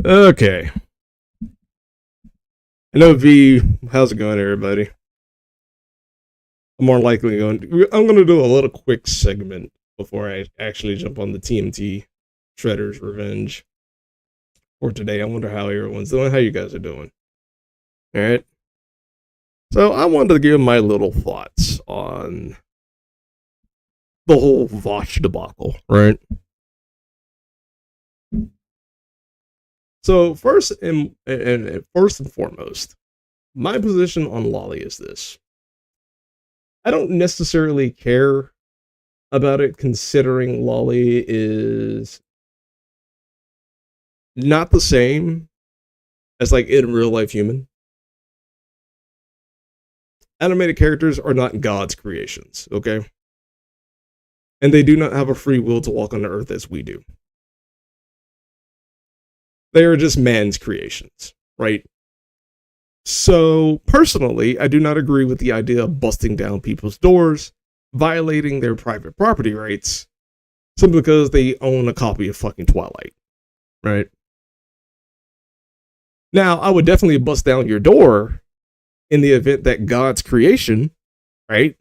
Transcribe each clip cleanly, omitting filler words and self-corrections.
Okay. Hello, V. How's it going, everybody? I'm more likely going. I'm going to do a little quick segment before I actually jump on the TMT Shredder's Revenge for today. I wonder how everyone's doing. How you guys are doing? All right. So I wanted to give my little thoughts on the whole Vaush debacle, right? So first and foremost, my position on Lolly is this: I don't necessarily care about it, considering Lolly is not the same as like in real life human. Animated characters are not God's creations, okay? And they do not have a free will to walk on the earth as we do. They are just man's creations, right? So, personally, I do not agree with the idea of busting down people's doors, violating their private property rights, simply because they own a copy of fucking Twilight, right? Now, I would definitely bust down your door in the event that God's creation, right?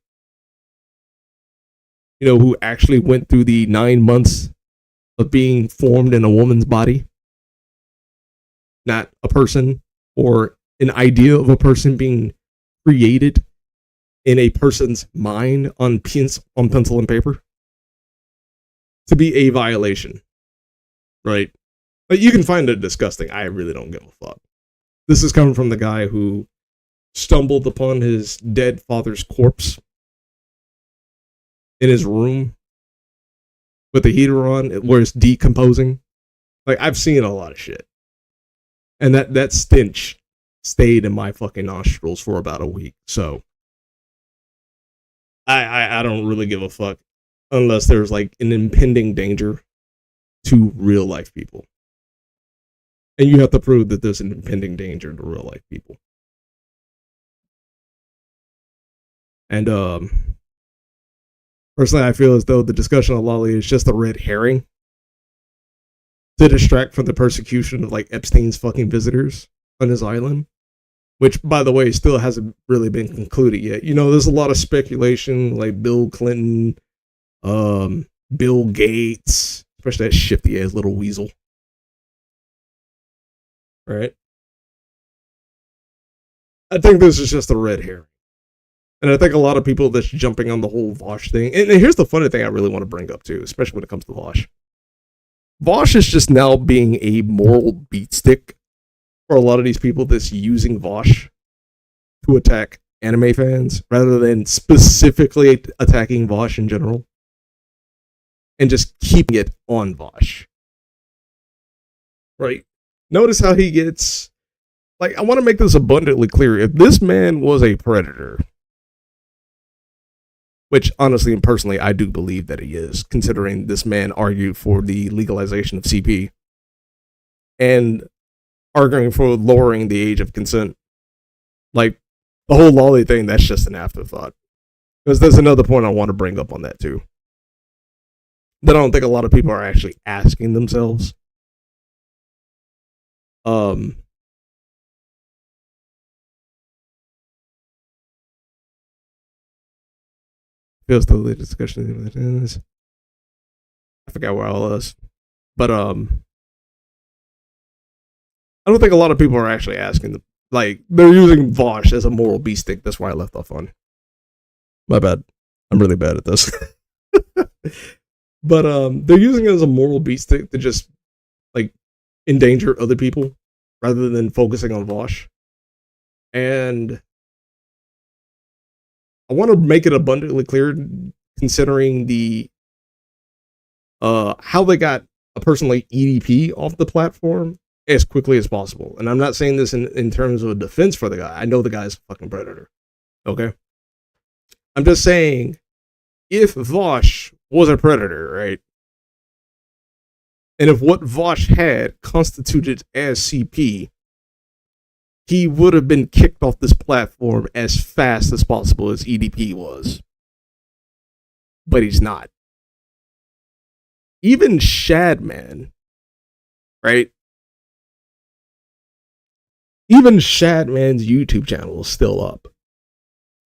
Who actually went through the 9 months of being formed in a woman's body, not a person or an idea of a person being created in a person's mind on pencil and paper, to be a violation, right? But you can find it disgusting. I really don't give a fuck. This is coming from the guy who stumbled upon his dead father's corpse in his room with the heater on where it's decomposing. Like, I've seen a lot of shit. And that stench stayed in my fucking nostrils for about a week. So I don't really give a fuck unless there's like an impending danger to real life people. And you have to prove that there's an impending danger to real life people. And personally, I feel as though the discussion of Lolly is just a red herring to distract from the persecution of like Epstein's fucking visitors on his island, which, by the way, still hasn't really been concluded yet. There's a lot of speculation, like Bill Clinton, Bill Gates, especially that shifty ass little weasel, right? I think this is just a red herring. And I think a lot of people that's jumping on the whole Vaush thing. And here's the funny thing I really want to bring up too, especially when it comes to Vaush. Vaush is just now being a moral beatstick for a lot of these people that's using Vaush to attack anime fans rather than specifically attacking Vaush in general. And just keeping it on Vaush. Right? Notice how he gets. Like, I want to make this abundantly clear. If this man was a predator, which honestly and personally I do believe that he is, considering this man argued for the legalization of CP and arguing for lowering the age of consent. Like, the whole Lolly thing, that's just an afterthought. Because there's another point I want to bring up on that too, that I don't think a lot of people are actually asking themselves. Feels totally discussion. I forgot where I was, but I don't think a lot of people are actually asking them. Like, they're using Vaush as a moral beast stick. That's why I left off on. My bad. I'm really bad at this. But they're using it as a moral beast stick to just like endanger other people rather than focusing on Vaush. And I want to make it abundantly clear, considering the how they got a person like EDP off the platform as quickly as possible. And I'm not saying this in terms of a defense for the guy. I know the guy's a fucking predator. Okay? I'm just saying, if Vaush was a predator, right? And if what Vaush had constituted as CP, he would have been kicked off this platform as fast as possible as EDP was. But he's not. Even Shadman, right? Even Shadman's YouTube channel is still up.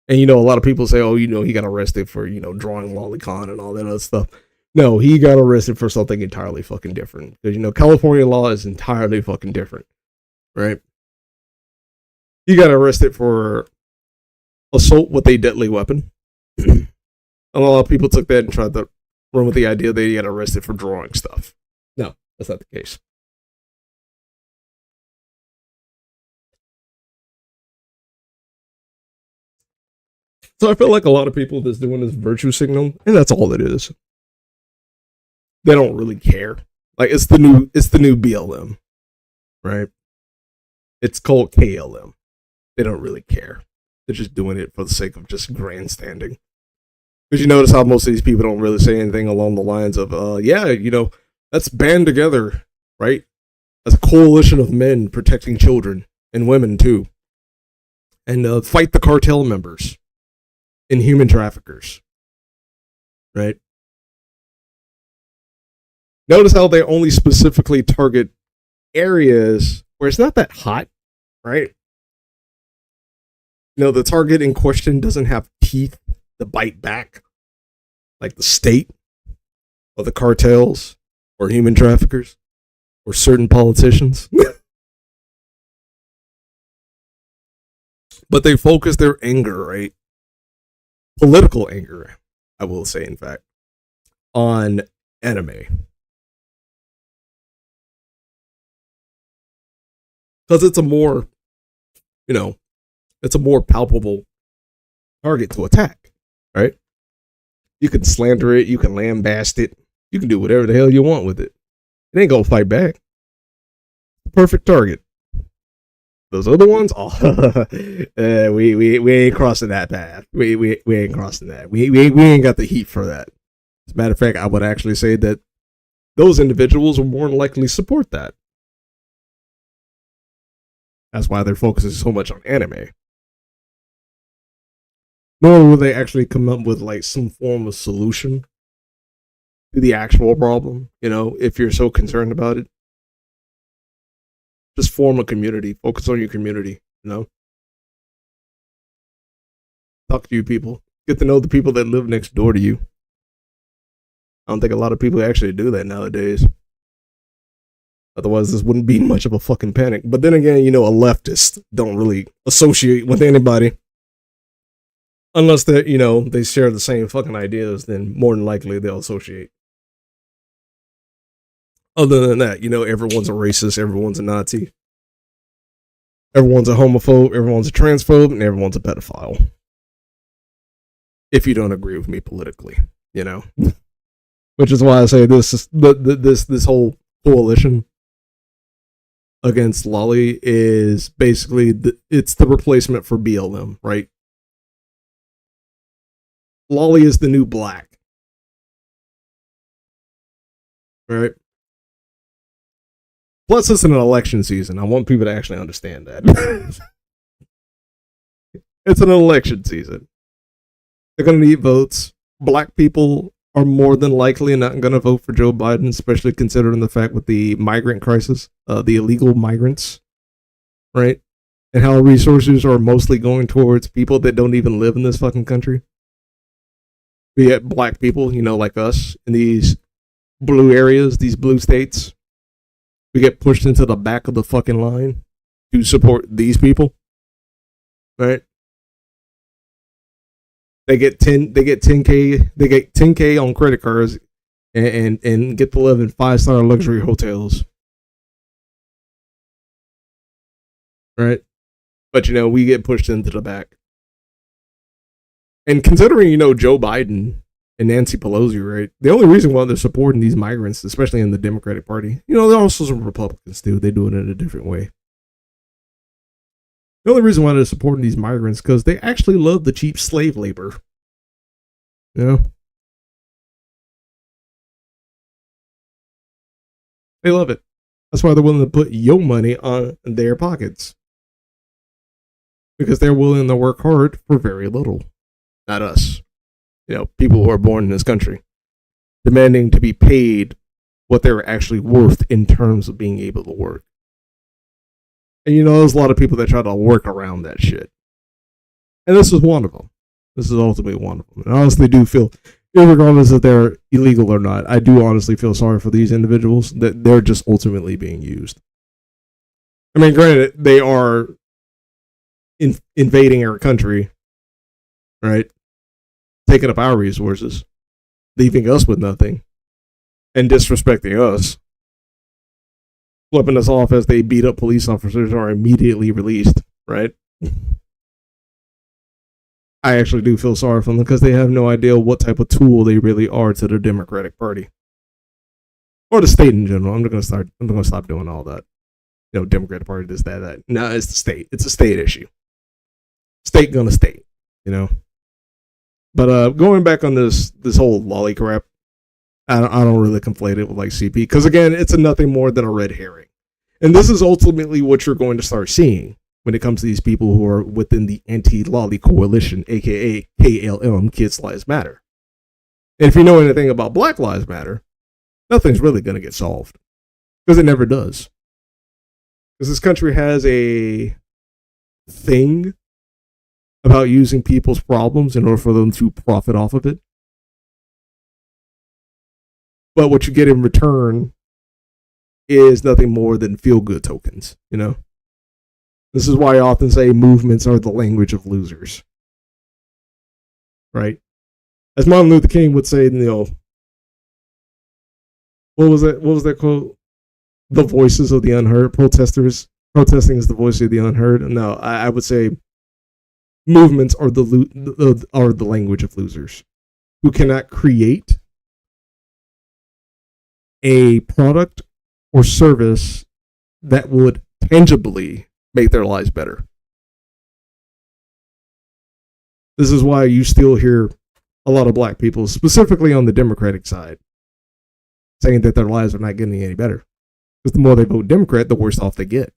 And, a lot of people say, oh, he got arrested for, drawing lolicon and all that other stuff. No, he got arrested for something entirely fucking different. Because, California law is entirely fucking different. Right? He got arrested for assault with a deadly weapon. And a lot of people took that and tried to run with the idea that he got arrested for drawing stuff. No, that's not the case. So I feel like a lot of people that's doing this virtue signal, and that's all it is. They don't really care. Like it's the new BLM, right? It's called KLM. They don't really care. They're just doing it for the sake of just grandstanding. Because you notice how most of these people don't really say anything along the lines of, let's band together, right? As a coalition of men protecting children and women too. And fight the cartel members and human traffickers, right? Notice how they only specifically target areas where it's not that hot, right? The target in question doesn't have teeth to bite back, like the state or the cartels or human traffickers or certain politicians. But they focus their anger, right? Political anger, I will say, in fact, on anime. Because it's a more, it's a more palpable target to attack, right? You can slander it, you can lambast it, you can do whatever the hell you want with it. It ain't gonna fight back. Perfect target. Those other ones, we ain't crossing that path. We ain't crossing that. We ain't got the heat for that. As a matter of fact, I would actually say that those individuals will more than likely support that. That's why they're focusing so much on anime. Nor will they actually come up with like some form of solution to the actual problem, if you're so concerned about it. Just form a community. Focus on your community, Talk to you people. Get to know the people that live next door to you. I don't think a lot of people actually do that nowadays. Otherwise, this wouldn't be much of a fucking panic. But then again, a leftist don't really associate with anybody. Unless they, they share the same fucking ideas, then more than likely they'll associate. Other than that, everyone's a racist, everyone's a Nazi. Everyone's a homophobe, everyone's a transphobe, and everyone's a pedophile. If you don't agree with me politically, Which is why I say this whole coalition against Lolly is basically it's the replacement for BLM, right? Lolly is the new black, right? Plus, it's an election season. I want people to actually understand that. It's an election season. They're going to need votes. Black people are more than likely not going to vote for Joe Biden, especially considering the fact with the migrant crisis, the illegal migrants, right? And how resources are mostly going towards people that don't even live in this fucking country. We have black people, like us, in these blue areas, these blue states. We get pushed into the back of the fucking line to support these people, right? They get 10K on credit cards and get to live in 5-star luxury hotels, right? But we get pushed into the back. And considering Joe Biden and Nancy Pelosi, right? The only reason why they're supporting these migrants, especially in the Democratic Party, there are also some Republicans too. They do it in a different way. The only reason why they're supporting these migrants because they actually love the cheap slave labor. They love it. That's why they're willing to put your money on their pockets. Because they're willing to work hard for very little. Not us. People who are born in this country. Demanding to be paid what they're actually worth in terms of being able to work. And there's a lot of people that try to work around that shit. And this is one of them. This is ultimately one of them. And I honestly do feel, regardless if they're illegal or not, I do honestly feel sorry for these individuals that they're just ultimately being used. I mean, granted, they are invading our country, right? Taking up our resources, leaving us with nothing, and disrespecting us, flipping us off as they beat up police officers are immediately released, right? I actually do feel sorry for them because they have no idea what type of tool they really are to the Democratic Party or the state in general. I'm gonna stop doing all that. Democratic Party, this, that. No, it's the state. It's a state issue. State gonna state. But going back on this whole lolly crap, I don't really conflate it with like CP because again, it's nothing more than a red herring, and this is ultimately what you're going to start seeing when it comes to these people who are within the anti-lolly coalition, aka KLM, Kids Lives Matter. And if you know anything about Black Lives Matter, nothing's really going to get solved because it never does. Because this country has a thing about using people's problems in order for them to profit off of it. But what you get in return is nothing more than feel-good tokens, This is why I often say movements are the language of losers. Right? As Martin Luther King would say, what was that quote? The voices of the unheard. Protesting is the voice of the unheard. No, I would say movements are the language of losers who cannot create a product or service that would tangibly make their lives better. This is why you still hear a lot of black people, specifically on the Democratic side, saying that their lives are not getting any better. Because the more they vote Democrat, the worse off they get.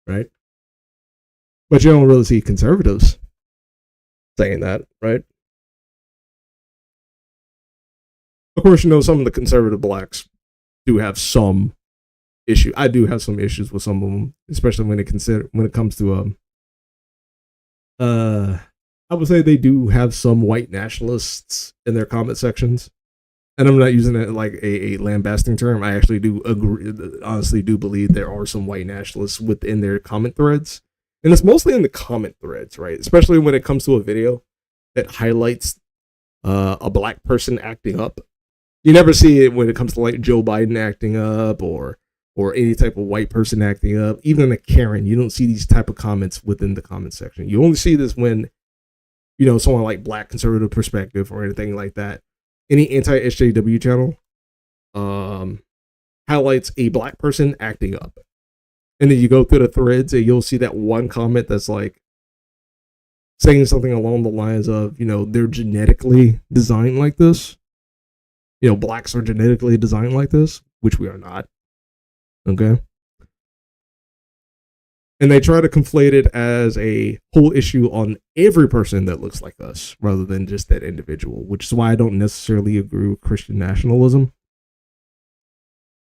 Right? But you don't really see conservatives saying that, right? Of course, some of the conservative blacks do have some issue. I do have some issues with some of them, especially when it comes to I would say they do have some white nationalists in their comment sections, and I'm not using it like a lambasting term. I actually do honestly do believe there are some white nationalists within their comment threads, and it's mostly in the comment threads, right? Especially when it comes to a video that highlights a black person acting up. You never see it when it comes to like Joe Biden acting up or any type of white person acting up. Even a Karen, you don't see these type of comments within the comment section. You only see this when, someone like Black Conservative Perspective or anything like that. Any anti-SJW channel highlights a black person acting up. And then you go through the threads and you'll see that one comment that's like saying something along the lines of, they're genetically designed like this. Blacks are genetically designed like this, which we are not. Okay. And they try to conflate it as a whole issue on every person that looks like us rather than just that individual, which is why I don't necessarily agree with Christian nationalism.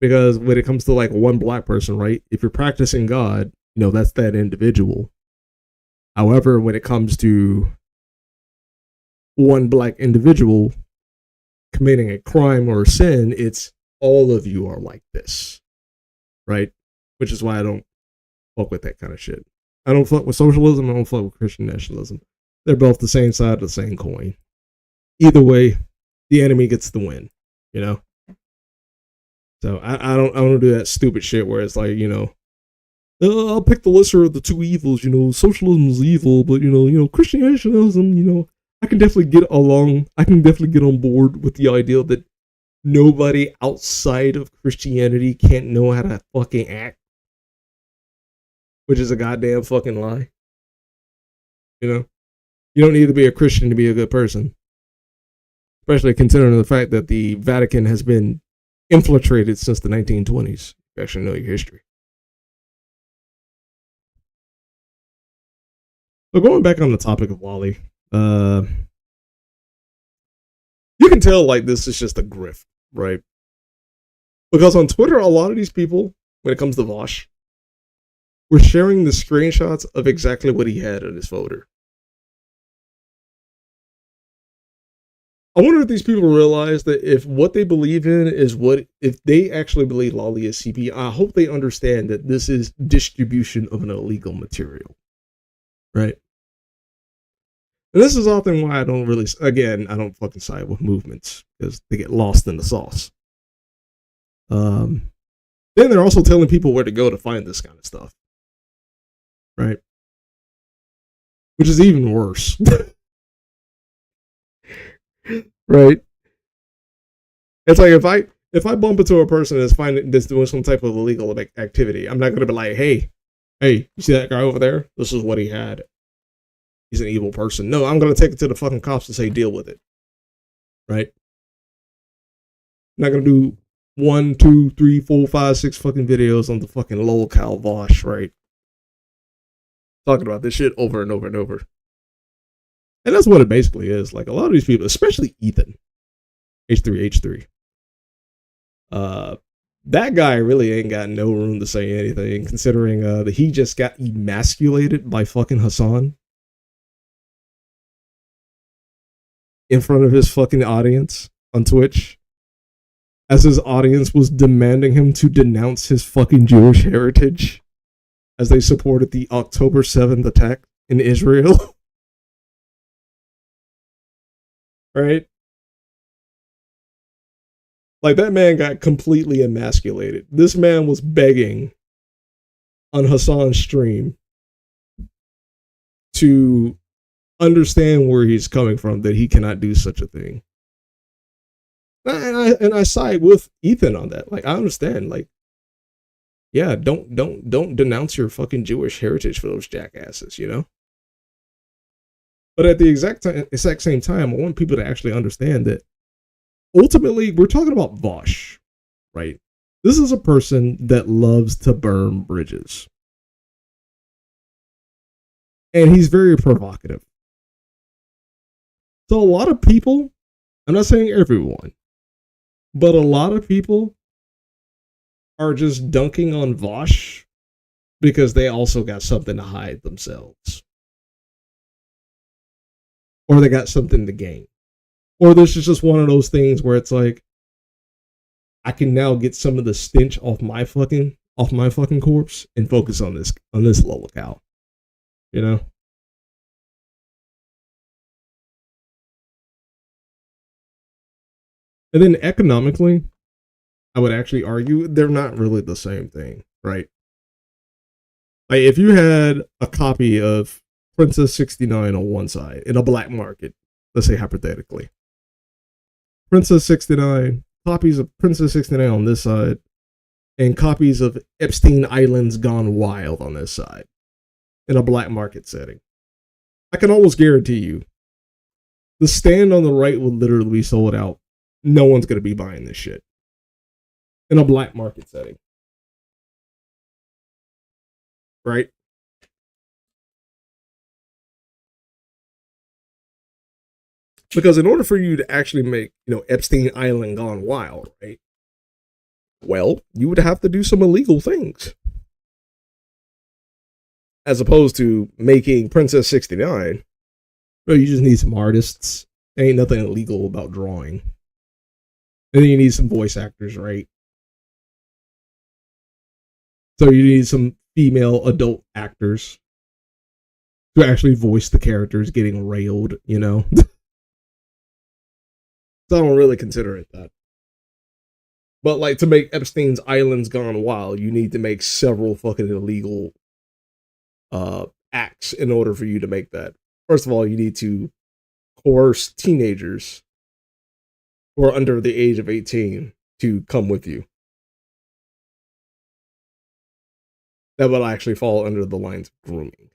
Because when it comes to like one black person, right? If you're practicing God, that's that individual. However, when it comes to one black individual committing a crime or a sin, it's all of you are like this, right? Which is why I don't fuck with that kind of shit. I don't fuck with socialism. I don't fuck with Christian nationalism. They're both the same side of the same coin. Either way, the enemy gets the win. So I don't do that stupid shit where it's like I'll pick the lesser of the two evils. Socialism is evil, but Christian nationalism. I can definitely get along. I can definitely get on board with the idea that nobody outside of Christianity can't know how to fucking act, which is a goddamn fucking lie. You don't need to be a Christian to be a good person, especially considering the fact that the Vatican has been infiltrated since the 1920s. You actually know your history. So going back on the topic of lolly. You can tell like this is just a grift, right? Because on Twitter, a lot of these people, when it comes to Vaush, were sharing the screenshots of exactly what he had in his folder. I wonder if these people realize that if what they believe in is if they actually believe Lolly is CP, I hope they understand that this is distribution of an illegal material. Right? And this is often why I don't fucking side with movements, because they get lost in the sauce. Then they're also telling people where to go to find this kind of stuff. Right? Which is even worse. Right? It's like if I bump into a person that's doing some type of illegal activity, I'm not gonna be like, hey, you see that guy over there? This is what he had. He's an evil person. No, I'm gonna take it to the fucking cops and say, deal with it. Right? I'm not gonna do 1, 2, 3, 4, 5, 6 fucking videos on the fucking lolcow Vaush, right? Talking about this shit over and over and over. And that's what it basically is. Like, a lot of these people, especially Ethan, H3H3. That guy really ain't got no room to say anything, considering that he just got emasculated by fucking Hassan in front of his fucking audience on Twitch, as his audience was demanding him to denounce his fucking Jewish heritage as they supported the October 7th attack in Israel. Right? Like, that man got completely emasculated. This man was begging on Hassan's stream to understand where he's coming from, that he cannot do such a thing. And I side with Ethan on that. Like, I understand. Like, yeah, don't denounce your fucking Jewish heritage for those jackasses, you know? But at the exact same time, I want people to actually understand that ultimately we're talking about Vaush, right? This is a person that loves to burn bridges. And he's very provocative. So a lot of people, I'm not saying everyone, but a lot of people are just dunking on Vaush because they also got something to hide themselves. Or they got something to gain. Or this is just one of those things where it's like, I can now get some of the stench off my fucking corpse and focus on this little cow. You know? And then economically, I would actually argue they're not really the same thing, right? Like, if you had a copy of Princess 69 on one side in a black market, let's say hypothetically, Princess 69, copies of Princess 69 on this side, and copies of Epstein Island's Gone Wild on this side, in a black market setting, I can almost guarantee you, the stand on the right will literally be sold out. No one's going to be buying this shit. In a black market setting. Right? Because in order for you to actually make, Epstein Island Gone Wild, right? Well, you would have to do some illegal things. As opposed to making Princess 69. Well, you just need some artists. There ain't nothing illegal about drawing. And then you need some voice actors, right? So you need some female adult actors to actually voice the characters getting railed, So I don't really consider it that. But like, to make Epstein's Island's Gone Wild, you need to make several fucking illegal acts in order for you to make that. First of all, you need to coerce teenagers who are under the age of 18 to come with you. That will actually fall under the lines of grooming,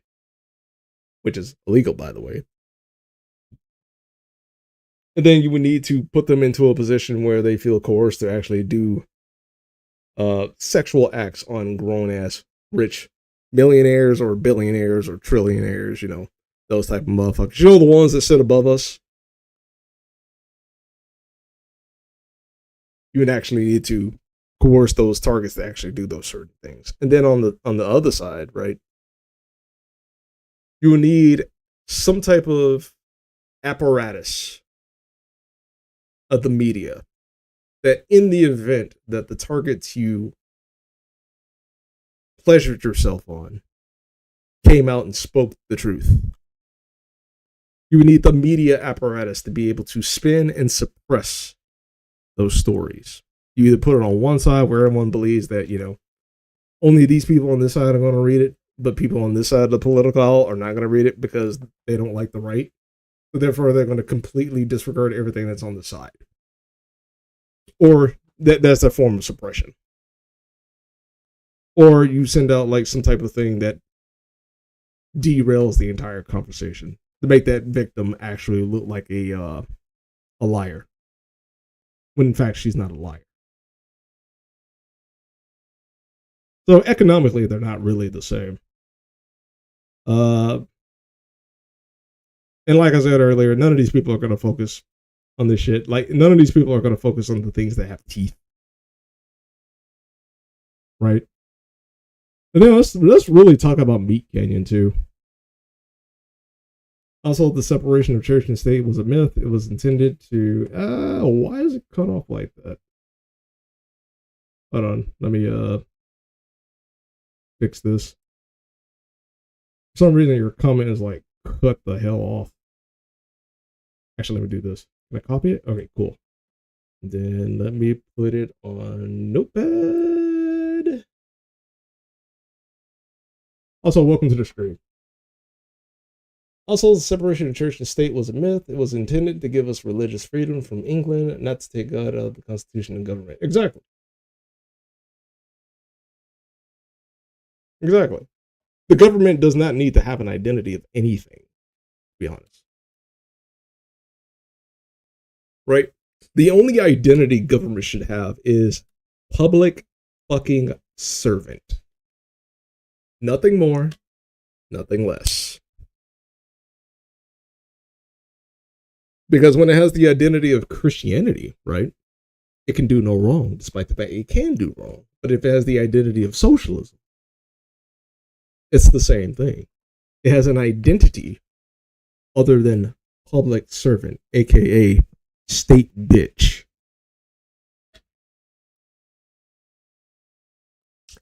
which is illegal, by the way. And then you would need to put them into a position where they feel coerced to actually do sexual acts on grown-ass rich millionaires or billionaires or trillionaires, those type of motherfuckers. The ones that sit above us? You would actually need to coerce those targets to actually do those certain things. And then on the other side, right, you will need some type of apparatus of the media that in the event that the targets you pleasured yourself on came out and spoke the truth, you would need the media apparatus to be able to spin and suppress those stories. You either put it on one side where everyone believes that, only these people on this side are going to read it, but people on this side of the political aisle are not going to read it because they don't like the right. So therefore, they're going to completely disregard everything that's on the side. Or that's a form of suppression. Or you send out like some type of thing that derails the entire conversation to make that victim actually look like a liar, when in fact she's not a liar. So economically, they're not really the same. And like I said earlier, none of these people are going to focus on this shit. Like, none of these people are going to focus on the things that have teeth. Right? And then let's really talk about Meatcanyon, too. Also, the separation of church and state was a myth. It was intended to... why is it cut off like that? Hold on. Let me fix this. For some reason, your comment is like, cut the hell off. Actually, let me do this. Can I copy it? Okay, cool. Then let me put it on Notepad. Also, welcome to the stream. Also, the separation of church and state was a myth. It was intended to give us religious freedom from England, not to take God out of the Constitution and government. Exactly. Exactly. The government does not need to have an identity of anything, to be honest. Right? The only identity government should have is public fucking servant. Nothing more, nothing less. Because when it has the identity of Christianity, right, it can do no wrong, despite the fact it can do wrong. But if it has the identity of socialism, it's the same thing. It has an identity other than public servant, aka state bitch.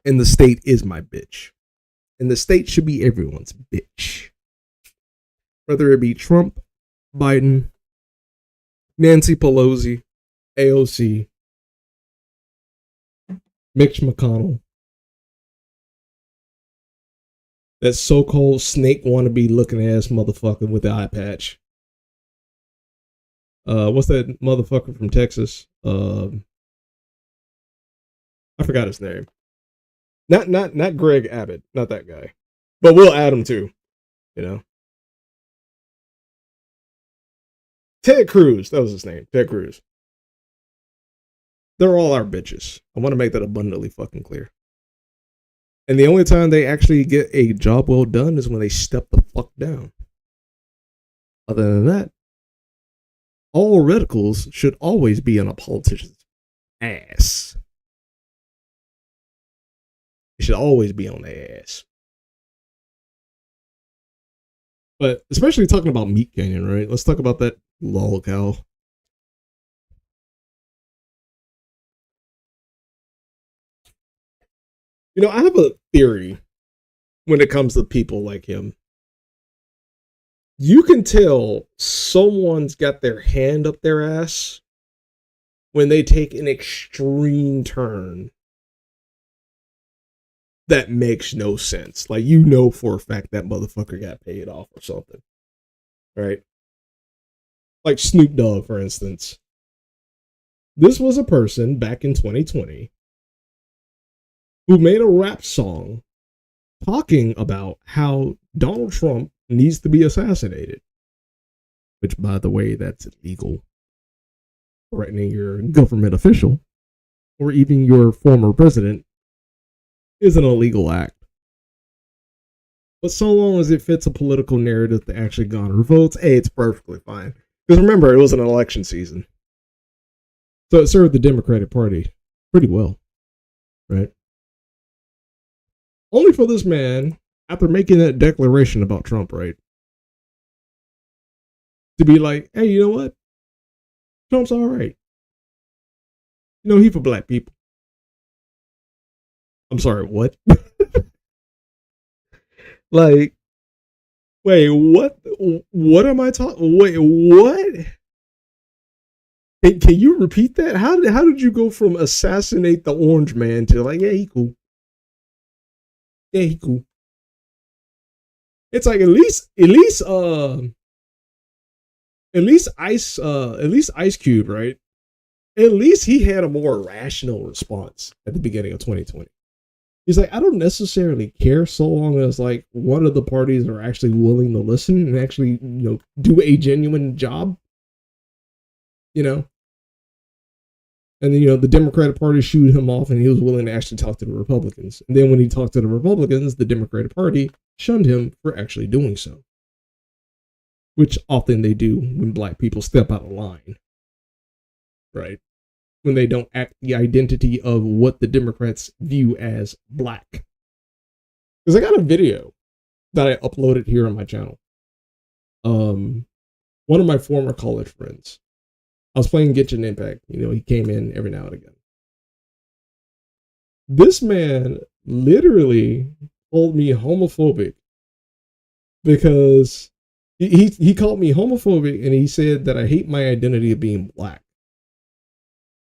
And the state is my bitch. And the state should be everyone's bitch. Whether it be Trump, Biden, Nancy Pelosi, AOC, Mitch McConnell, that so-called snake wannabe looking ass motherfucker with the eye patch. What's that motherfucker from Texas? I forgot his name. Not Greg Abbott, not that guy. But we'll add him too, Ted Cruz, that was his name, Ted Cruz. They're all our bitches. I want to make that abundantly fucking clear. And the only time they actually get a job well done is when they step the fuck down. Other than that, all radicals should always be on a politician's ass. It should always be on their ass. But especially talking about Meatcanyon, right? Let's talk about that lolcow. I have a theory when it comes to people like him. You can tell someone's got their hand up their ass when they take an extreme turn that makes no sense. Like, for a fact that motherfucker got paid off or something. Right? Like Snoop Dogg, for instance. This was a person back in 2020 who made a rap song talking about how Donald Trump needs to be assassinated. Which, by the way, that's illegal. Threatening your government official or even your former president is an illegal act. But so long as it fits a political narrative to actually garner votes, it's perfectly fine. Because remember, it was an election season. So it served the Democratic Party pretty well. right? Only for this man, after making that declaration about Trump, right, to be like, hey, you know what? Trump's all right. You know, he for black people. I'm sorry, what? Like, wait, what? What am I talking? Wait, what? Can you repeat that? How did you go from assassinate the orange man to like, yeah, he cool. Yeah, he cool. It's like at least Ice Cube, right? At least he had a more rational response at the beginning of 2020. He's like, I don't necessarily care so long as like one of the parties are actually willing to listen and actually, do a genuine job, you know. And then, the Democratic Party shooed him off and he was willing to actually talk to the Republicans. And then when he talked to the Republicans, the Democratic Party shunned him for actually doing so, which often they do when black people step out of line, right? When they don't act the identity of what the Democrats view as black. Because I got a video that I uploaded here on my channel. One of my former college friends, I was playing Genshin Impact. He came in every now and again. This man literally called me homophobic because he called me homophobic and he said that I hate my identity of being black.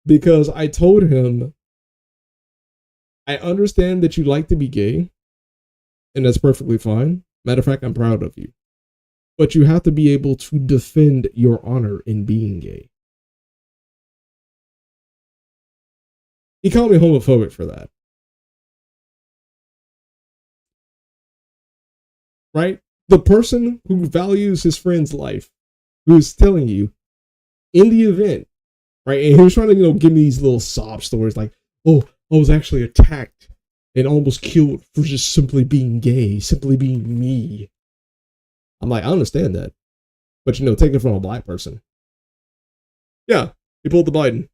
Because I told him, I understand that you like to be gay, and that's perfectly fine. Matter of fact, I'm proud of you. But you have to be able to defend your honor in being gay. He called me homophobic for that. Right? The person who values his friend's life, who's telling you in the event, right? And he was trying to, give me these little sob stories like, oh, I was actually attacked and almost killed for just simply being gay, simply being me. I'm like, I understand that. But, take it from a black person. Yeah, he pulled the Biden.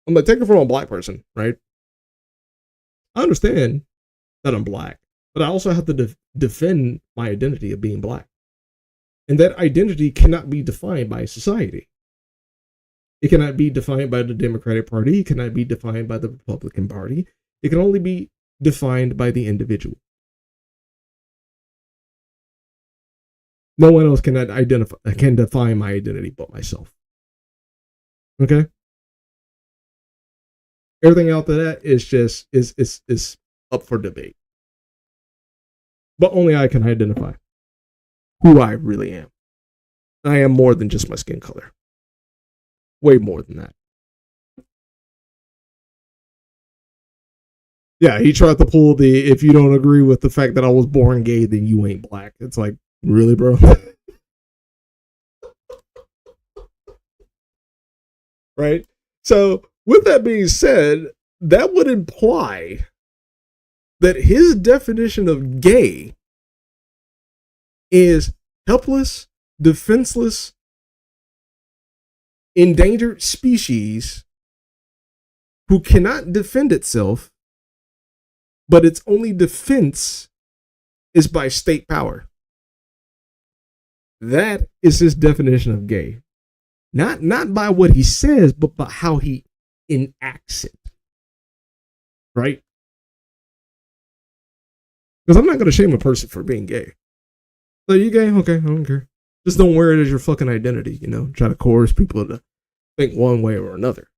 I'm like, take it from a black person, right? I understand that I'm black, but I also have to defend my identity of being black. And that identity cannot be defined by society. It cannot be defined by the Democratic Party. It cannot be defined by the Republican Party. It can only be defined by the individual. No one else can define my identity but myself. Okay? Everything after that is just is up for debate. But only I can identify who I really am. I am more than just my skin color. Way more than that. Yeah, he tried to pull the if you don't agree with the fact that I was born gay, then you ain't black. It's like, really, bro? Right? So, with that being said, that would imply that his definition of gay is helpless, defenseless, endangered species who cannot defend itself, but its only defense is by state power. That is his definition of gay. Not by what he says, but by how he enacts it. Right? Because I'm not going to shame a person for being gay. So, you gay? Okay, I don't care. Just don't wear it as your fucking identity, Try to coerce people to think one way or another.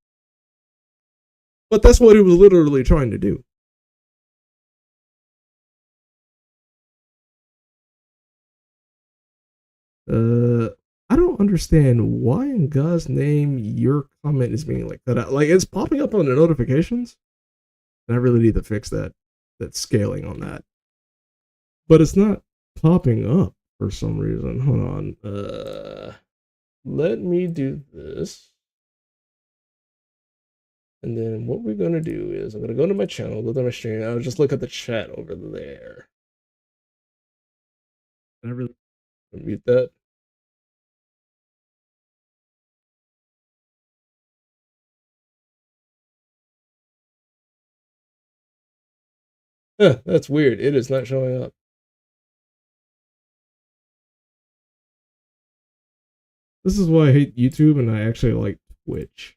But that's what he was literally trying to do. I don't understand why in God's name your comment is being like cut out. Like, it's popping up on the notifications. And I really need to fix that scaling on that. But it's not popping up for some reason. Hold on. Let me do this. And then what we're gonna do is I'm gonna go to my channel, go to my stream, I'll just look at the chat over there. And I really mute that. That's weird. It is not showing up. This is why I hate YouTube and I actually like Twitch.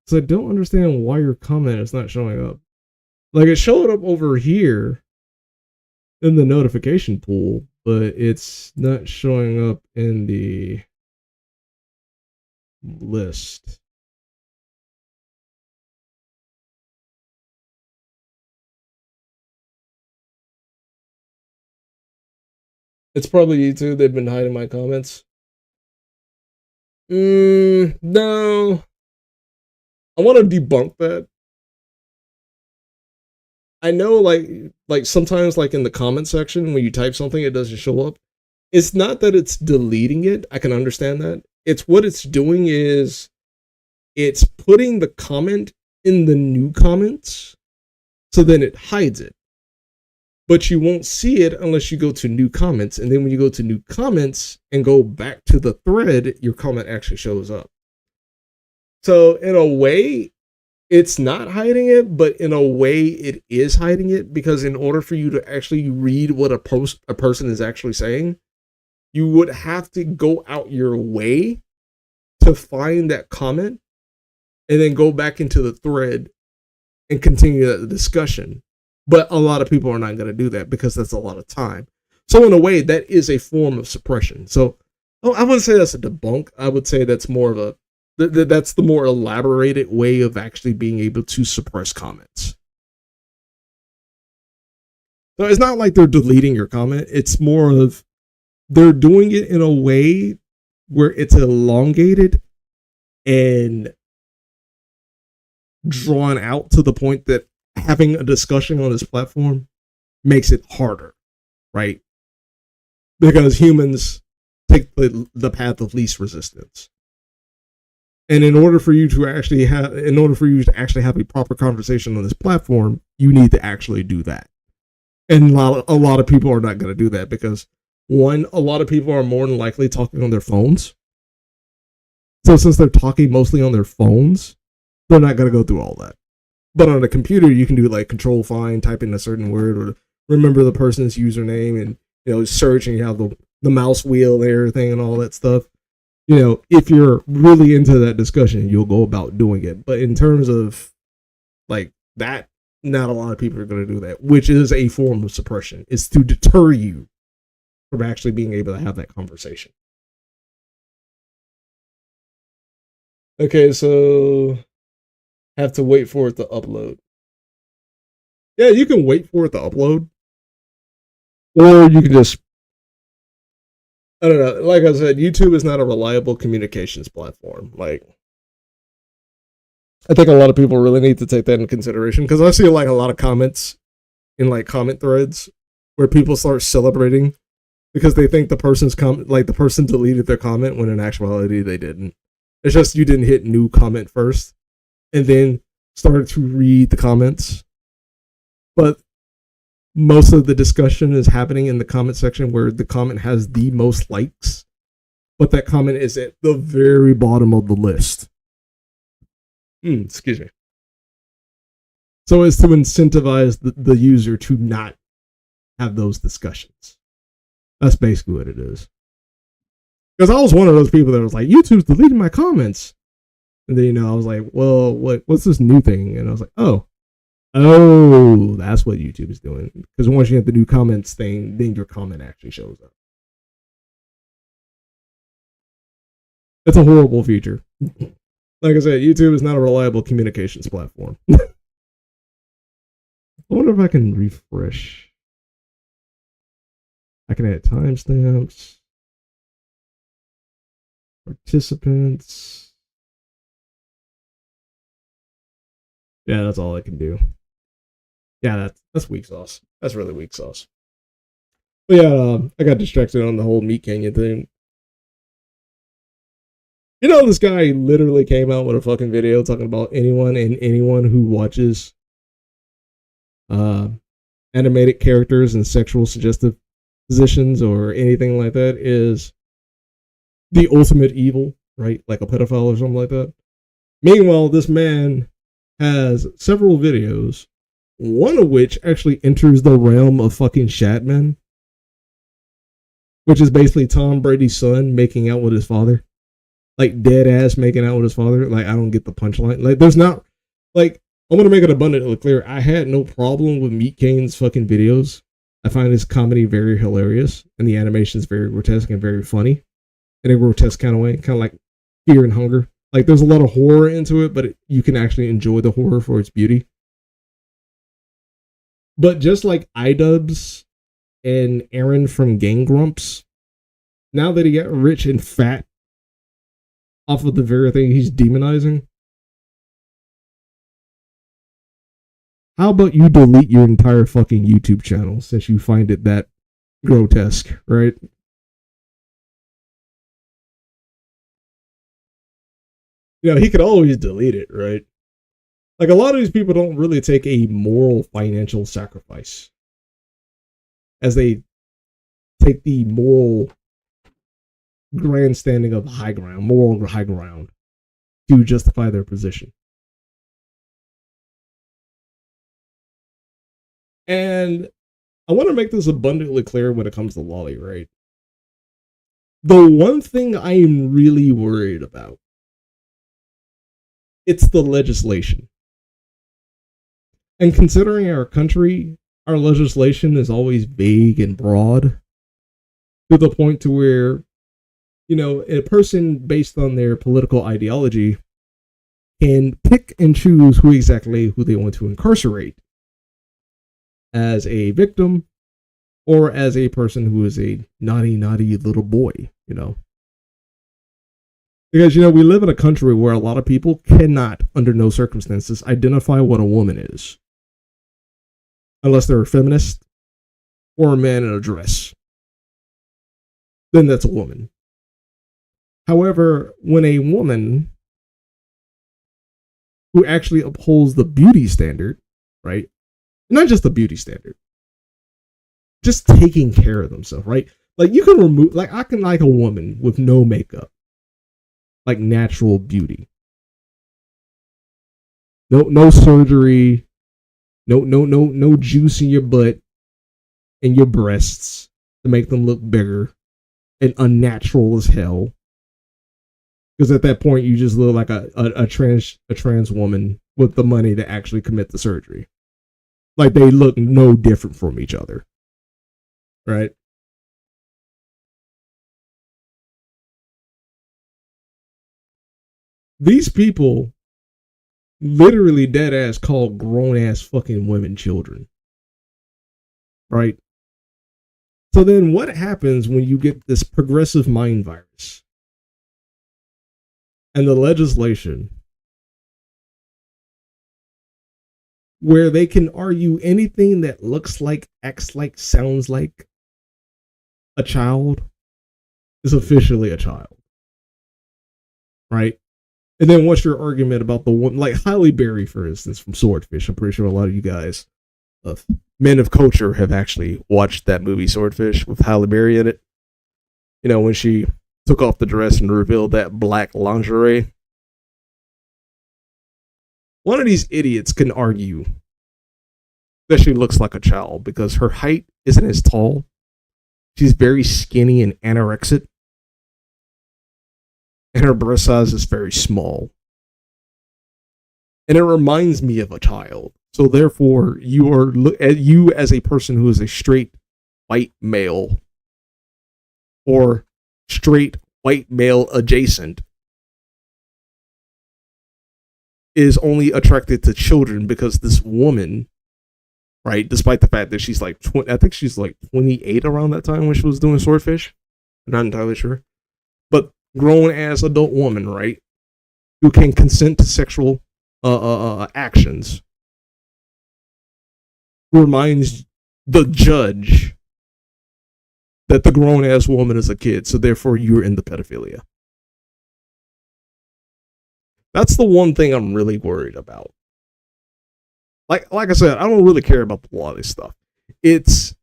So I don't understand why your comment is not showing up. Like it showed up over here in the notification pool, but it's not showing up in the list. It's probably YouTube. They've been hiding my comments. No. I want to debunk that. I know like sometimes like in the comment section when you type something it doesn't show up. It's not that it's deleting it. I can understand that. It's what it's doing is it's putting the comment in the new comments so then it hides it. But you won't see it unless you go to new comments. And then when you go to new comments and go back to the thread, your comment actually shows up. So in a way, it's not hiding it, but in a way it is hiding it because in order for you to actually read what a person is actually saying, you would have to go out your way to find that comment and then go back into the thread and continue the discussion. But a lot of people are not going to do that because that's a lot of time. So in a way, that is a form of suppression. So I wouldn't say that's a debunk. I would say that's more of a that's the more elaborated way of actually being able to suppress comments. So it's not like they're deleting your comment. It's more of they're doing it in a way where it's elongated and drawn out to the point that having a discussion on this platform makes it harder, right? Because humans take the path of least resistance. And in order for you to actually have a proper conversation on this platform, you need to actually do that. And a lot of people are not going to do that because one, a lot of people are more than likely talking on their phones. So since they're talking mostly on their phones, they're not going to go through all that. But on a computer, you can do like control find, type in a certain word, or remember the person's username, and search, and you have the mouse wheel and everything and all that stuff. If you're really into that discussion, you'll go about doing it. But in terms of like that, not a lot of people are going to do that, which is a form of suppression. It's to deter you from actually being able to have that conversation. Okay, so have to wait for it to upload. Yeah, you can wait for it to upload. Or you can just, I don't know. Like I said, YouTube is not a reliable communications platform. Like, I think a lot of people really need to take that into consideration because I see like a lot of comments in like comment threads where people start celebrating because they think the person deleted their comment when in actuality they didn't. It's just you didn't hit new comment first and then started to read the comments. But most of the discussion is happening in the comment section where the comment has the most likes, but that comment is at the very bottom of the list. Excuse me. So as to incentivize the user to not have those discussions. That's basically what it is. Because I was one of those people that was like, YouTube's deleting my comments. And then, I was like, well, what's this new thing? And I was like, oh, that's what YouTube is doing. Because once you have the new comments thing, then your comment actually shows up. It's a horrible feature. Like I said, YouTube is not a reliable communications platform. I wonder if I can refresh. I can add timestamps. Participants. Yeah, that's all I can do. Yeah, that's weak sauce. That's really weak sauce. But yeah, I got distracted on the whole Meatcanyon thing. This guy literally came out with a fucking video talking about anyone who watches animated characters and sexual suggestive positions or anything like that is the ultimate evil, right? Like a pedophile or something like that. Meanwhile, this man has several videos, one of which actually enters the realm of fucking Shatman, which is basically Tom Brady's son making out with his father. Like, dead ass making out with his father. Like, I don't get the punchline. Like, there's not, like, I want to make it abundantly clear. I had no problem with Meatcanyon's fucking videos. I find his comedy very hilarious, and the animation is very grotesque and very funny in a grotesque kind of way, kind of like Fear and Hunger. Like, there's a lot of horror into it, but you can actually enjoy the horror for its beauty. But just like iDubbbz and Aaron from Gang Grumps, now that he got rich and fat off of the very thing he's demonizing, how about you delete your entire fucking YouTube channel since you find it that grotesque, right? You know, he could always delete it, right? Like, a lot of these people don't really take a moral financial sacrifice as they take the moral grandstanding of high ground, moral high ground, to justify their position. And I want to make this abundantly clear when it comes to Lolly, right? The one thing I am really worried about, it's the legislation. And considering our country, our legislation is always vague and broad to the point to where, you know, a person based on their political ideology can pick and choose who they want to incarcerate as a victim or as a person who is a naughty little boy, you know. Because, you know, we live in a country where a lot of people cannot, under no circumstances, identify what a woman is. Unless they're a feminist or a man in a dress. Then that's a woman. However, when a woman who actually upholds the beauty standard, right? Not just the beauty standard, just taking care of themselves, right? Like, you can remove, like, I can like a woman with no makeup, like natural beauty, no surgery, no juice in your butt and your breasts to make them look bigger and unnatural as hell. Because at that point, you just look like a trans woman with the money to actually commit the surgery. Like, they look no different from each other, right? These people literally dead ass call grown ass fucking women children, right? So then what happens when you get this progressive mind virus and the legislation where they can argue anything that looks like, acts like, sounds like a child is officially a child, right? And then what's your argument about the one, like Halle Berry, for instance, from Swordfish? I'm pretty sure a lot of you guys, men of culture, have actually watched that movie Swordfish with Halle Berry in it. You know, when she took off the dress and revealed that black lingerie. One of these idiots can argue that she looks like a child because her height isn't as tall. She's very skinny and anorexic. And her breast size is very small. And it reminds me of a child. So therefore, you as a person who is a straight white male or straight white male adjacent is only attracted to children because this woman, right, despite the fact that she's like, I think she's like 28 around that time when she was doing Swordfish. I'm not entirely sure. But grown ass adult woman, right, who can consent to sexual actions, reminds the judge that the grown ass woman is a kid, so therefore you're into pedophilia. That's the one thing I'm really worried about. Like I said, I don't really care about the law of this stuff. It's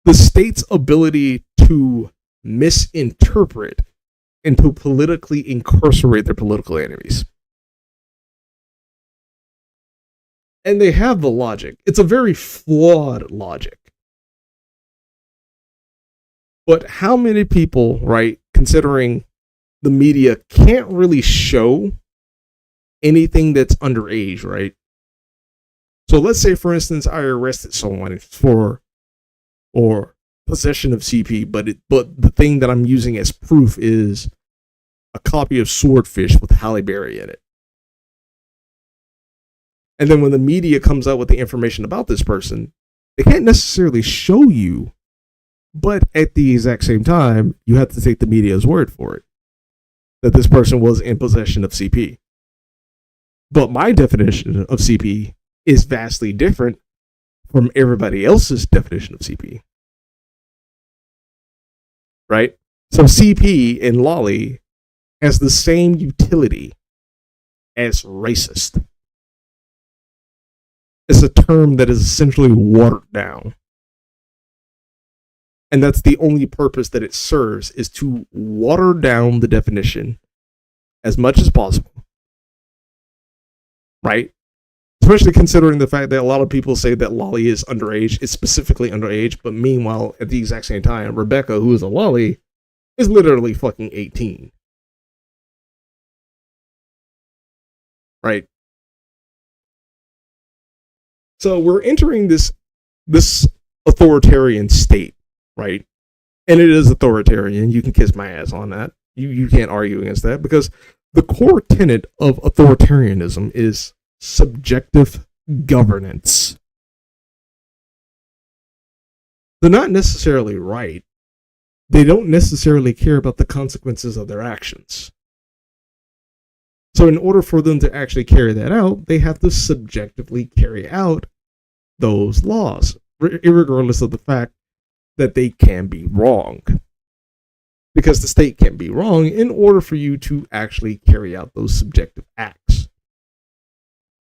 the state's ability to misinterpret and to politically incarcerate their political enemies. And they have the logic. It's a very flawed logic. But how many people, right, considering the media can't really show anything that's underage, right? So let's say, for instance, I arrested someone for or possession of CP, but the thing that I'm using as proof is a copy of Swordfish with Halle Berry in it. And then when the media comes out with the information about this person, they can't necessarily show you, but at the exact same time, you have to take the media's word for it that this person was in possession of CP. But my definition of CP is vastly different from everybody else's definition of CP. Right? So CP in Lolly has the same utility as racist. It's a term that is essentially watered down. And that's the only purpose that it serves, is to water down the definition as much as possible. Right? Especially considering the fact that a lot of people say that Lolly is underage. It's specifically underage, but meanwhile, at the exact same time, Rebecca, who is a Lolly, is literally fucking 18. Right? So we're entering this authoritarian state, right? And it is authoritarian. You can kiss my ass on that. You can't argue against that, because the core tenet of authoritarianism is subjective governance. They're not necessarily right. They don't necessarily care about the consequences of their actions. So in order for them to actually carry that out, they have to subjectively carry out those laws, irregardless of the fact that they can be wrong. Because the state can be wrong in order for you to actually carry out those subjective acts.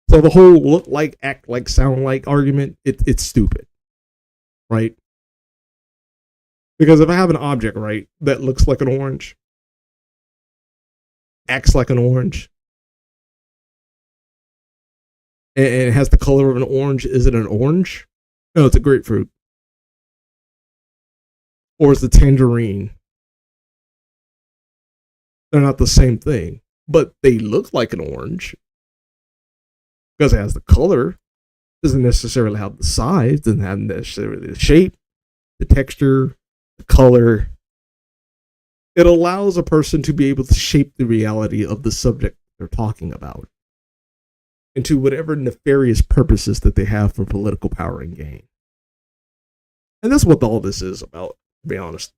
So the whole look like, act like, sound like argument, it's stupid. Right? Because if I have an object, right, that looks like an orange, acts like an orange, and it has the color of an orange, is it an orange? No, it's a grapefruit. Or it's a tangerine. They're not the same thing, but they look like an orange because it has the color. Doesn't necessarily have the size, doesn't have necessarily the shape, the texture, the color. It allows a person to be able to shape the reality of the subject they're talking about into whatever nefarious purposes that they have for political power and gain. And that's what all this is about, to be honest.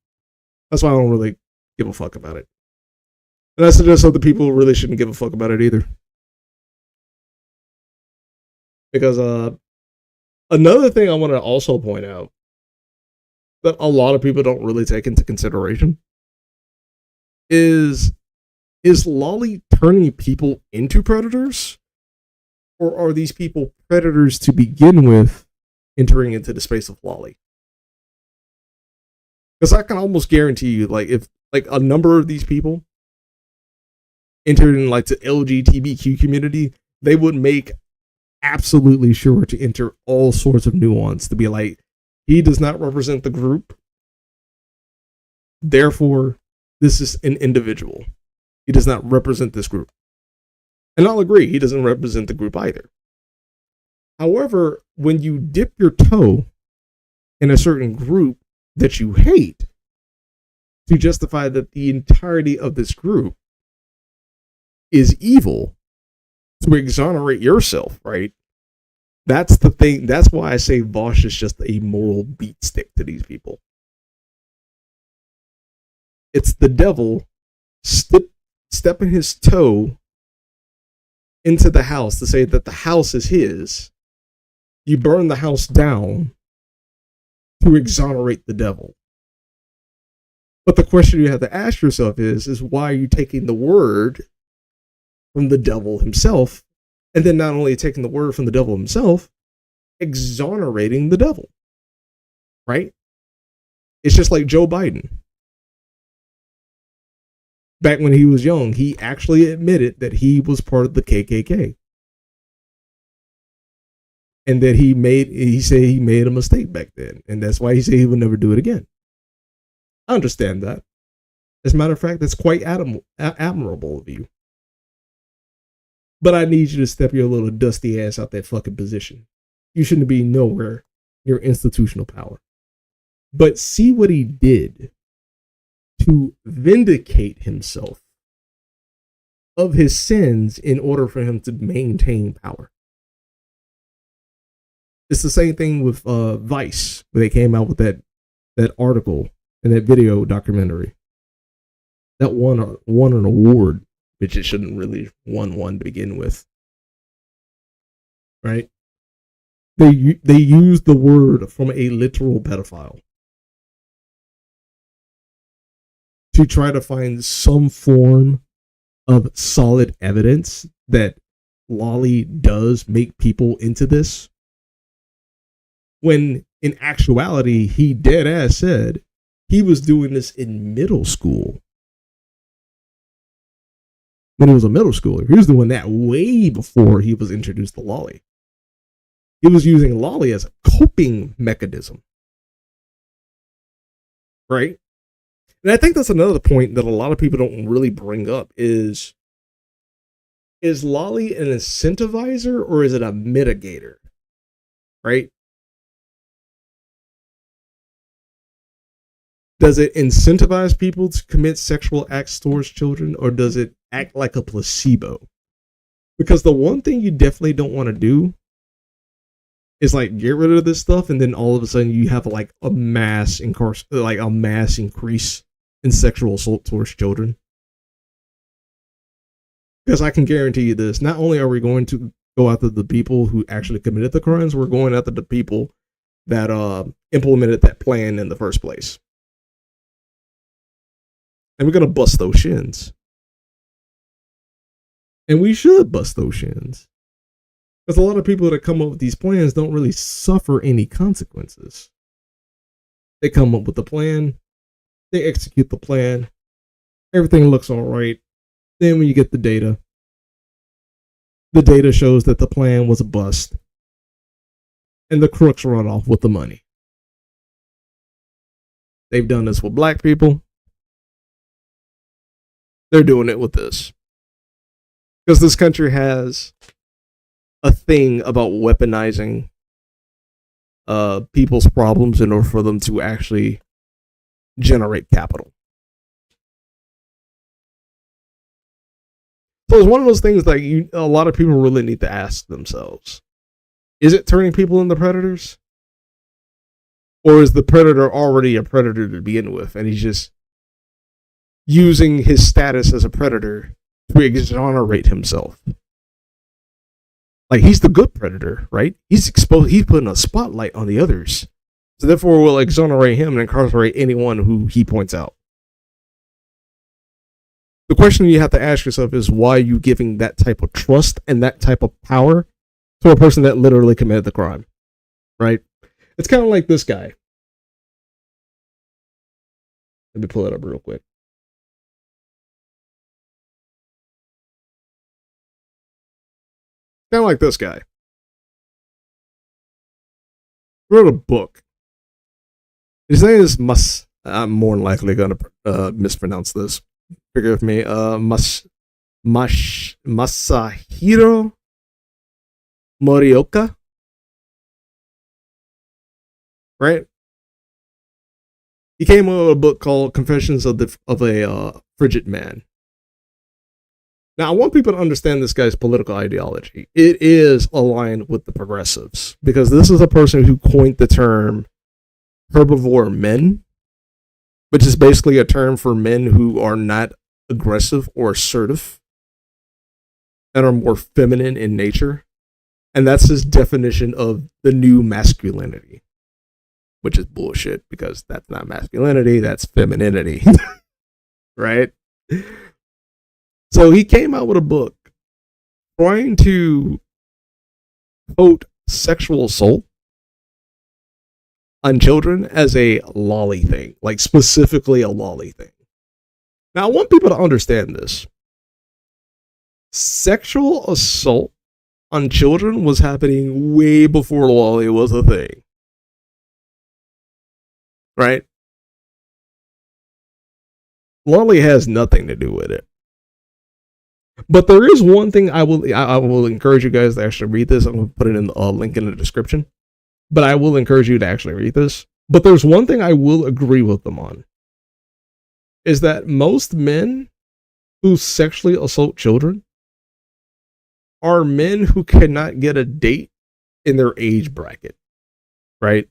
That's why I don't really give a fuck about it. And I suggest other people really shouldn't give a fuck about it either. Because another thing I want to also point out that a lot of people don't really take into consideration is Lolly turning people into predators? Or are these people predators to begin with, entering into the space of Lolly? Because I can almost guarantee you, like, if like a number of these people entered in like the LGBTQ community, they would make absolutely sure to enter all sorts of nuance to be like, he does not represent the group, therefore this is an individual. He does not represent this group. And I'll agree, he doesn't represent the group either. However, when you dip your toe in a certain group that you hate to justify that the entirety of this group is evil, to exonerate yourself, right? That's the thing. That's why I say Vaush is just a moral beat stick to these people. It's the devil stepping his toe into the house to say that the house is his. You burn the house down to exonerate the devil. But the question you have to ask yourself is why are you taking the word from the devil himself, and then not only taking the word from the devil himself, exonerating the devil? Right? It's just like Joe Biden. back when he was young, he actually admitted that he was part of the KKK. And that he said he made a mistake back then. And that's why he said he would never do it again. I understand that. As a matter of fact, that's quite admirable of you. But I need you to step your little dusty ass out that fucking position. You shouldn't be nowhere near institutional power. But see what he did to vindicate himself of his sins in order for him to maintain power. It's the same thing with Vice, where they came out with that article and that video documentary that won an award, which it shouldn't really won one to begin with. Right? They used the word from a literal pedophile to try to find some form of solid evidence that Lolly does make people into this. When in actuality, he dead ass said he was doing this in middle school. When he was a middle schooler, he was doing that way before he was introduced to Lolly. He was using Lolly as a coping mechanism. Right? And I think that's another point that a lot of people don't really bring up is Lolly an incentivizer or is it a mitigator? Right? Does it incentivize people to commit sexual acts towards children, or does it act like a placebo? Because the one thing you definitely don't want to do is like get rid of this stuff, and then all of a sudden you have like a mass increase in sexual assault towards children. Because I can guarantee you this: not only are we going to go after the people who actually committed the crimes, we're going after the people that implemented that plan in the first place. And we're going to bust those shins. And we should bust those shins. Because a lot of people that come up with these plans don't really suffer any consequences. They come up with the plan. They execute the plan. Everything looks all right. Then when you get the data shows that the plan was a bust. And the crooks run off with the money. They've done this with black people. They're doing it with this. Because this country has a thing about weaponizing people's problems in order for them to actually generate capital. So it's one of those things that a lot of people really need to ask themselves. Is it turning people into predators? Or is the predator already a predator to begin with, and he's just using his status as a predator to exonerate himself? Like, he's the good predator, right? He's putting a spotlight on the others. So therefore we'll exonerate him and incarcerate anyone who he points out. The question you have to ask yourself is, why are you giving that type of trust and that type of power to a person that literally committed the crime? Right? It's kind of like this guy. Let me pull it up real quick. Kind of like this guy. Wrote a book. His name is I'm more than likely going to mispronounce this. Forgive me. Masahiro Morioka. Right? He came up with a book called Confessions of a Frigid Man. Now, I want people to understand this guy's political ideology. It is aligned with the progressives, because this is a person who coined the term herbivore men, which is basically a term for men who are not aggressive or assertive and are more feminine in nature. And that's his definition of the new masculinity, which is bullshit, because that's not masculinity, that's femininity. Right? So he came out with a book trying to quote sexual assault on children as a lolly thing, like specifically a lolly thing. Now, I want people to understand this. Sexual assault on children was happening way before Lolly was a thing. Right? Lolly has nothing to do with it. But there is one thing I will encourage you guys to actually read this. I'm going to put it in the link in the description. But I will encourage you to actually read this. But there's one thing I will agree with them on. Is that most men who sexually assault children are men who cannot get a date in their age bracket. Right?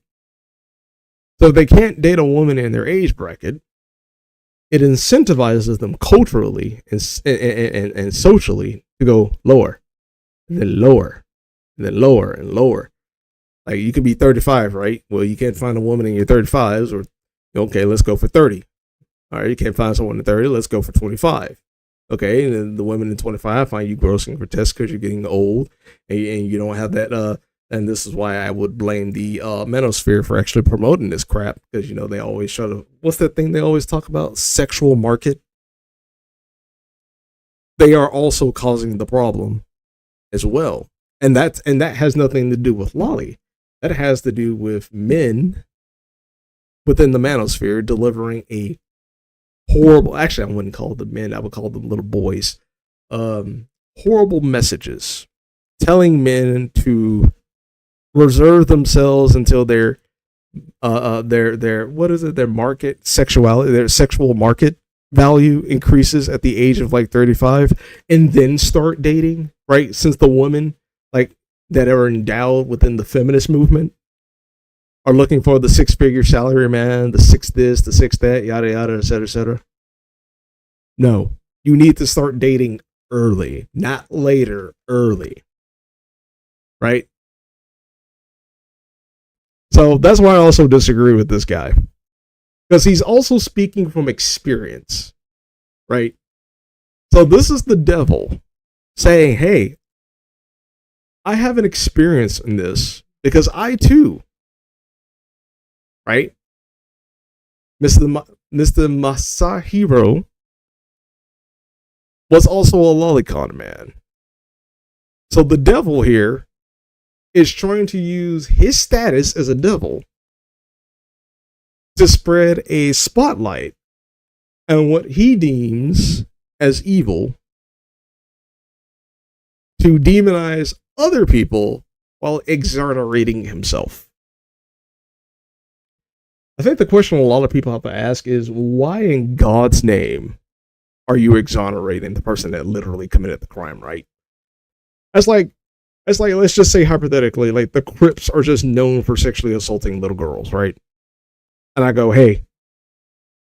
So if they can't date a woman in their age bracket, it incentivizes them culturally and socially to go lower, and then lower, and then lower and lower. Like, you could be 35, right? Well, you can't find a woman in your 35s, or okay, let's go for 30. All right, you can't find someone in 30, let's go for 25. Okay, and then the women in 25 find you gross and grotesque because you're getting old, and you don't have that. And this is why I would blame the manosphere for actually promoting this crap, because they always try to. What's that thing they always talk about? Sexual market. They are also causing the problem as well, and that has nothing to do with Lolly. That has to do with men within the manosphere delivering a horrible. Actually, I wouldn't call them men. I would call them little boys. Horrible messages telling men to reserve themselves until their what is it? Their market sexuality, their sexual market value increases at the age of like 35, and then start dating. Right? Since the women that are endowed within the feminist movement are looking for the 6-figure salary man, the 6 this, the 6 that, yada yada, etc., etc. No, you need to start dating early, not later. Early, right? So that's why I also disagree with this guy, because he's also speaking from experience, right? So this is the devil saying, hey, I have an experience in this because I too, right? Mr. Masahiro was also a lolicon man. So the devil here is trying to use his status as a devil to spread a spotlight on what he deems as evil, to demonize other people while exonerating himself. I think the question a lot of people have to ask is, why in God's name are you exonerating the person that literally committed the crime, right? That's like, let's just say hypothetically, like the Crips are just known for sexually assaulting little girls, right? And I go, hey,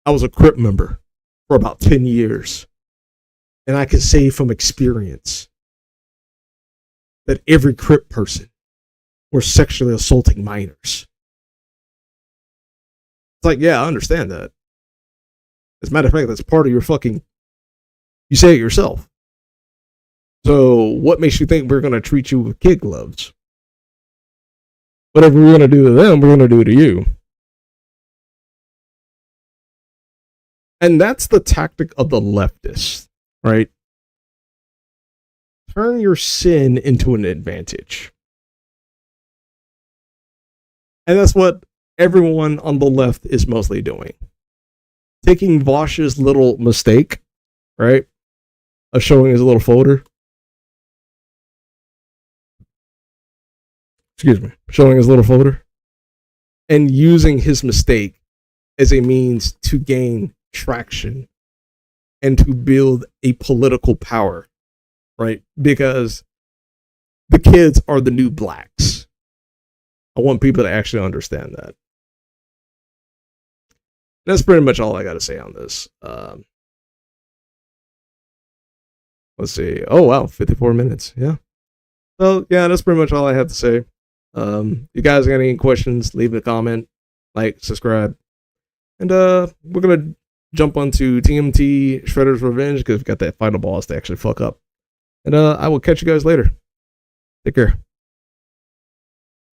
I was a Crip member for about 10 years. And I can say from experience that every Crip person were sexually assaulting minors. It's like, yeah, I understand that. As a matter of fact, that's part of your you say it yourself. So what makes you think we're going to treat you with kid gloves? Whatever we're going to do to them, we're going to do to you. And that's the tactic of the leftists, right? Turn your sin into an advantage. And that's what everyone on the left is mostly doing. Taking Vaush's little mistake, right, of showing his little folder. Showing his little folder. And using his mistake as a means to gain traction and to build a political power, right? Because the kids are the new blacks. I want people to actually understand that. That's pretty much all I got to say on this. Let's see. Oh, wow. 54 minutes. Yeah. So, yeah, that's pretty much all I have to say. You guys got any questions, leave a comment, like, subscribe. And we're going to jump onto TMT Shredder's Revenge because we've got that final boss to actually fuck up. And I will catch you guys later. Take care.